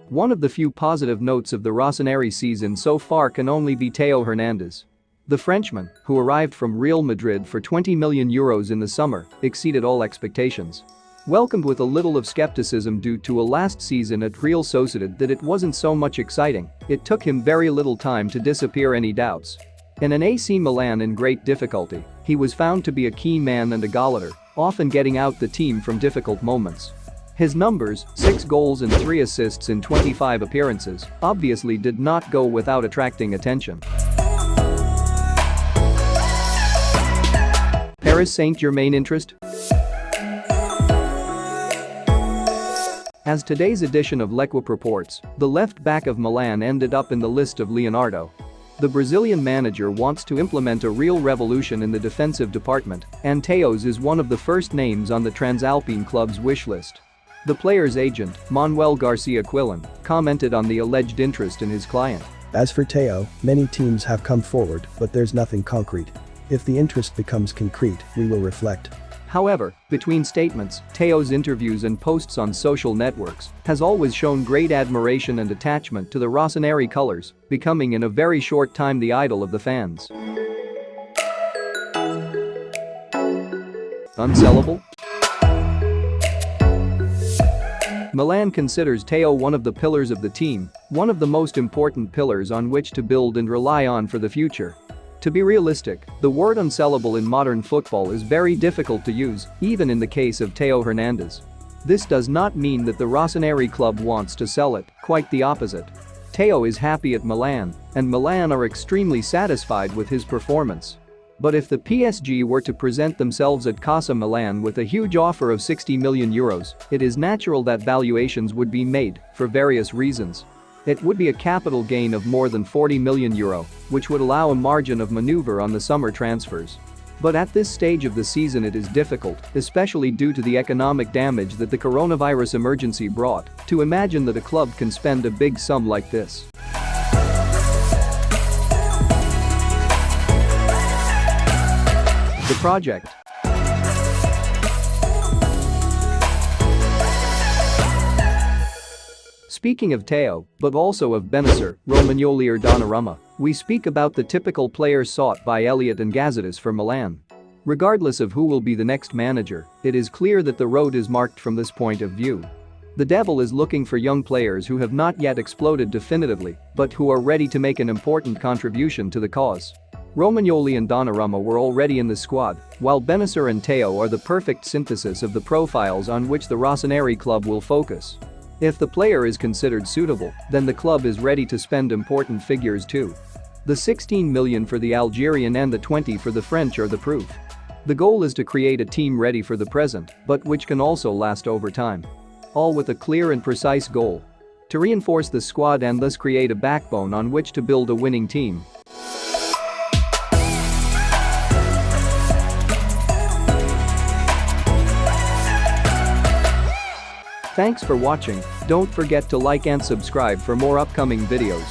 One of the few positive notes of the Rossoneri season so far can only be Theo Hernandez. The Frenchman, who arrived from Real Madrid for €20 million in the summer, exceeded all expectations. Welcomed with a little of skepticism due to a last season at Real Sociedad that it wasn't so much exciting, it took him very little time to disappear any doubts. In an AC Milan in great difficulty, he was found to be a key man and a goal getter, often getting out the team from difficult moments. His numbers, 6 goals and 3 assists in 25 appearances, obviously did not go without attracting attention. Paris Saint-Germain interest? As today's edition of LiQWYD reports, the left back of Milan ended up in the list of Leonardo. The Brazilian manager wants to implement a real revolution in the defensive department, and Theo's is one of the first names on the Transalpine club's wish list. The player's agent, Manuel Garcia Quillen, commented on the alleged interest in his client. As for Theo, many teams have come forward, but there's nothing concrete. If the interest becomes concrete, we will reflect. However, between statements, Theo's interviews and posts on social networks has always shown great admiration and attachment to the Rossoneri colors, becoming in a very short time the idol of the fans. Unsellable? Milan considers Theo one of the pillars of the team, one of the most important pillars on which to build and rely on for the future. To be realistic, the word unsellable in modern football is very difficult to use, even in the case of Theo Hernandez. This does not mean that the Rossoneri club wants to sell it, quite the opposite. Theo is happy at Milan, and Milan are extremely satisfied with his performance. But if the PSG were to present themselves at Casa Milan with a huge offer of €60 million, it is natural that valuations would be made, for various reasons. It would be a capital gain of more than €40 million, which would allow a margin of maneuver on the summer transfers. But at this stage of the season it is difficult, especially due to the economic damage that the coronavirus emergency brought, to imagine that a club can spend a big sum like this. The project. Speaking of Theo, but also of Bennacer, Romagnoli or Donnarumma, we speak about the typical players sought by Elliott and Gazidis for Milan. Regardless of who will be the next manager, it is clear that the road is marked from this point of view. The devil is looking for young players who have not yet exploded definitively, but who are ready to make an important contribution to the cause. Romagnoli and Donnarumma were already in the squad, while Bennacer and Theo are the perfect synthesis of the profiles on which the Rossoneri club will focus. If the player is considered suitable, then the club is ready to spend important figures too. The 16 million for the Algerian and the 20 for the French are the proof. The goal is to create a team ready for the present, but which can also last over time. All with a clear and precise goal: to reinforce the squad and thus create a backbone on which to build a winning team. Thanks for watching. Don't forget to like and subscribe for more upcoming videos.